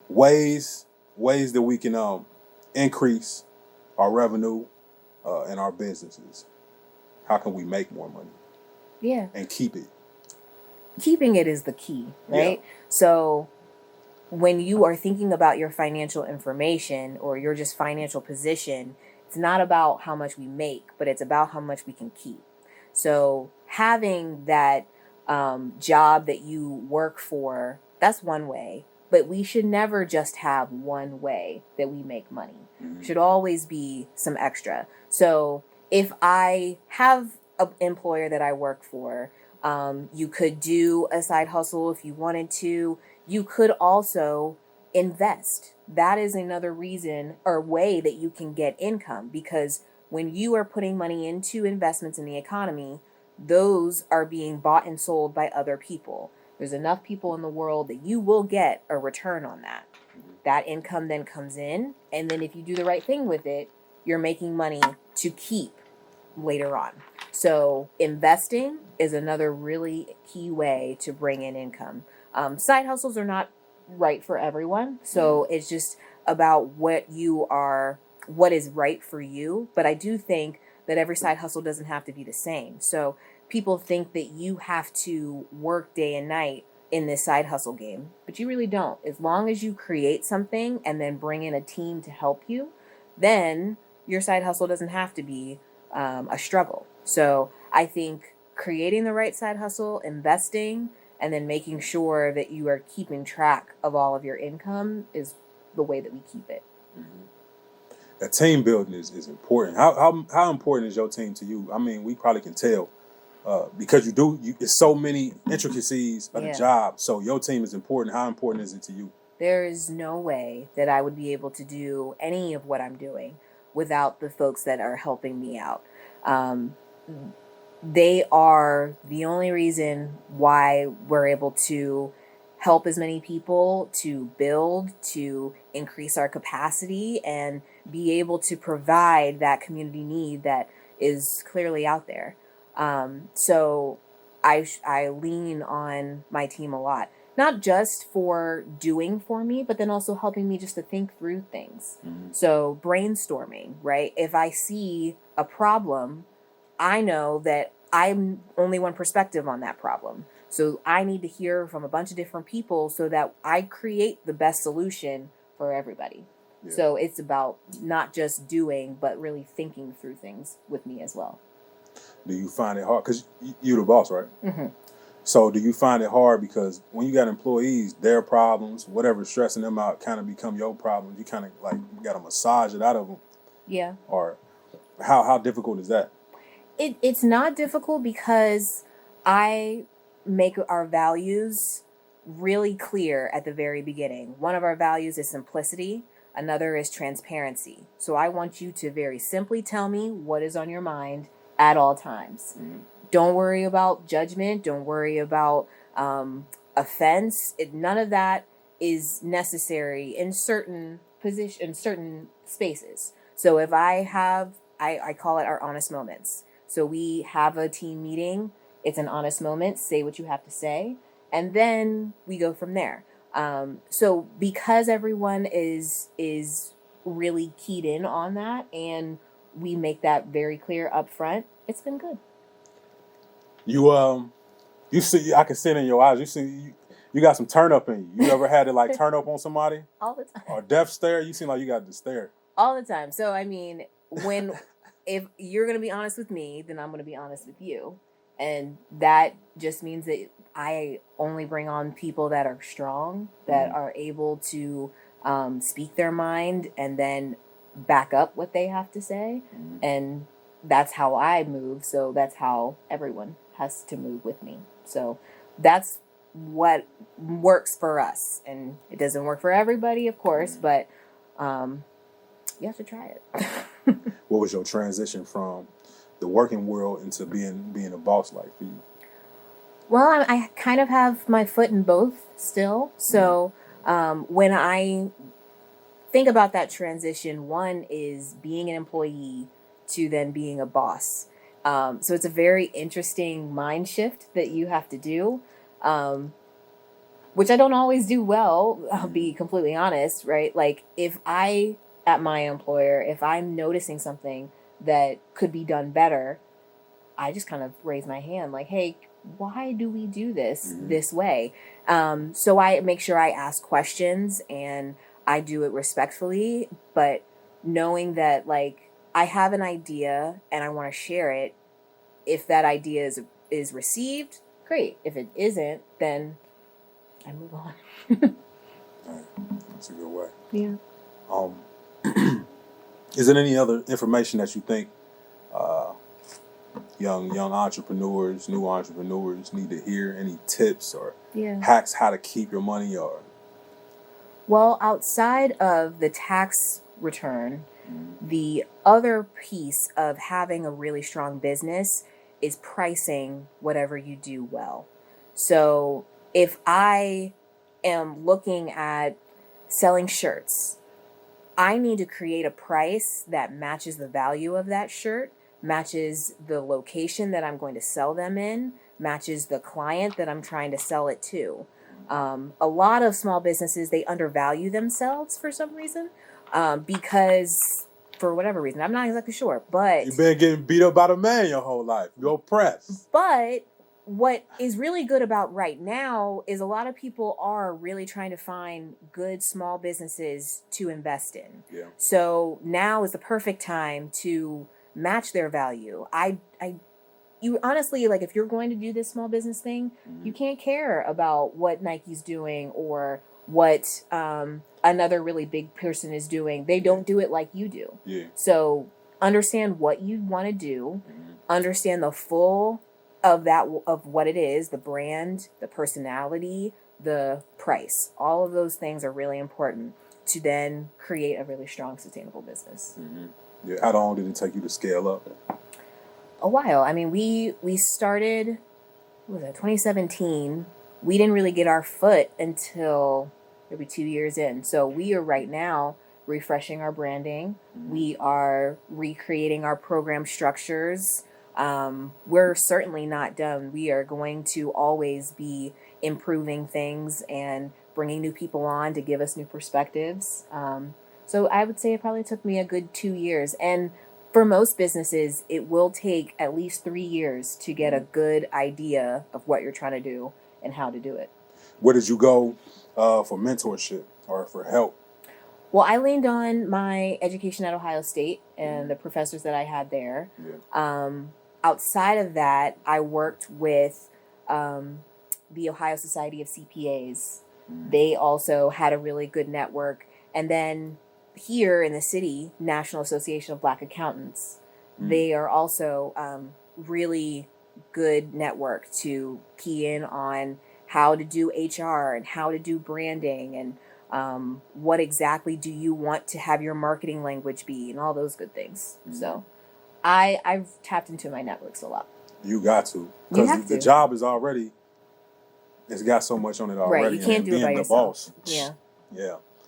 ways that we can increase our revenue in our businesses. How can we make more money? Yeah. And keep it. Keeping it is the key, right? Yeah. So when you are thinking about your financial information or your just financial position, it's not about how much we make, but it's about how much we can keep. So having that job that you work for, that's one way. But we should never just have one way that we make money. Mm-hmm. Should always be some extra. So if I have an employer that I work for, you could do a side hustle if you wanted to. You could also invest. That is another reason or way that you can get income, because when you are putting money into investments in the economy, those are being bought and sold by other people. There's enough people in the world that you will get a return on that. That income then comes in, and then if you do the right thing with it, you're making money to keep later on. So investing is another really key way to bring in income. Side hustles are not right for everyone. So it's just about what is right for you. But I do think that every side hustle doesn't have to be the same. So people think that you have to work day and night in this side hustle game, but you really don't. As long as you create something and then bring in a team to help you, then your side hustle doesn't have to be a struggle. So I think creating the right side hustle, investing, and then making sure that you are keeping track of all of your income is the way that we keep it. Mm-hmm. That team building is important. How important is your team to you? I mean, we probably can tell because it's so many intricacies of the job. So your team is important. How important is it to you? There is no way that I would be able to do any of what I'm doing without the folks that are helping me out. They are the only reason why we're able to help as many people, to build, to increase our capacity, and be able to provide that community need that is clearly out there. So I lean on my team a lot, not just for doing for me, but then also helping me just to think through things. Mm-hmm. So brainstorming, right? If I see a problem, I know that I'm only one perspective on that problem. So I need to hear from a bunch of different people so that I create the best solution for everybody. Yeah. So it's about not just doing, but really thinking through things with me as well. Do you find it hard? Because you're the boss, right? Mm-hmm. So do you find it hard because when you got employees, their problems, whatever's stressing them out, kind of become your problems? You kind of like got to massage it out of them. Yeah. Or how difficult is that? It's not difficult because I make our values really clear at the very beginning. One of our values is simplicity. Another is transparency. So I want you to very simply tell me what is on your mind at all times. Mm-hmm. Don't worry about judgment. Don't worry about offense. None of that is necessary in certain certain spaces. So if I call it our honest moments. So we have a team meeting. It's an honest moment. Say what you have to say. And then we go from there. So because everyone is really keyed in on that and we make that very clear up front, it's been good. You see, I can see it in your eyes. You got some turn up in you. You ever had to like turn up on somebody? All the time. Or death stare? You seem like you got to stare. All the time. So I mean, if you're going to be honest with me, then I'm going to be honest with you. And that just means that I only bring on people that are strong, that are able to speak their mind and then back up what they have to say. And that's how I move. So that's how everyone has to move with me. So that's what works for us. And it doesn't work for everybody, of course, but you have to try it. What was your transition from the working world into being a boss like for you? Well, I kind of have my foot in both still. So when I think about that transition, one is being an employee to then being a boss. So it's a very interesting mind shift that you have to do. which I don't always do well, I'll be completely honest, right? Like if I, at my employer, if I'm noticing something that could be done better, I just kind of raise my hand like, hey, why do we do this this way? So I make sure I ask questions and I do it respectfully, but knowing that like I have an idea and I want to share it. If that idea is received, great. If it isn't, then I move on. Right. That's a good way. Yeah. Is there any other information that you think young entrepreneurs, new entrepreneurs need to hear? Any tips or hacks how to keep your money? Or well, outside of the tax return, the other piece of having a really strong business is pricing whatever you do well. So if I am looking at selling shirts, I need to create a price that matches the value of that shirt, matches the location that I'm going to sell them in, matches the client that I'm trying to sell it to. A lot of small businesses, they undervalue themselves for some reason, because for whatever reason, I'm not exactly sure, but you've been getting beat up by the man your whole life. Go press. But what is really good about right now is a lot of people are really trying to find good small businesses to invest in. Yeah. So now is the perfect time to match their value. You honestly, like if you're going to do this small business thing, you can't care about what Nike's doing or what another really big person is doing. They don't do it like you do. Yeah. So understand what you want to do, understand the full of what it is, the brand, the personality, the price. All of those things are really important to then create a really strong, sustainable business. Yeah. How long did it take you to scale up? A while. I mean, we started, what was that, 2017. We didn't really get our foot until maybe 2 years in. So we are right now refreshing our branding. We are recreating our program structures. We're certainly not done. We are going to always be improving things and bringing new people on to give us new perspectives. So I would say it probably took me a good 2 years. And for most businesses, it will take at least 3 years to get a good idea of what you're trying to do and how to do it. Where did you go for mentorship or for help? Well, I leaned on my education at Ohio State and the professors that I had there. Yeah. Outside of that, I worked with the Ohio Society of CPAs. They also had a really good network. And then here in the city, National Association of Black Accountants, they are also really good network to key in on how to do HR and how to do branding and what exactly do you want to have your marketing language be and all those good things. So I've tapped into my networks a lot. You got to. Because the job is already, it's got so much on it already. Right, you can't do it by yourself. Boss. Yeah.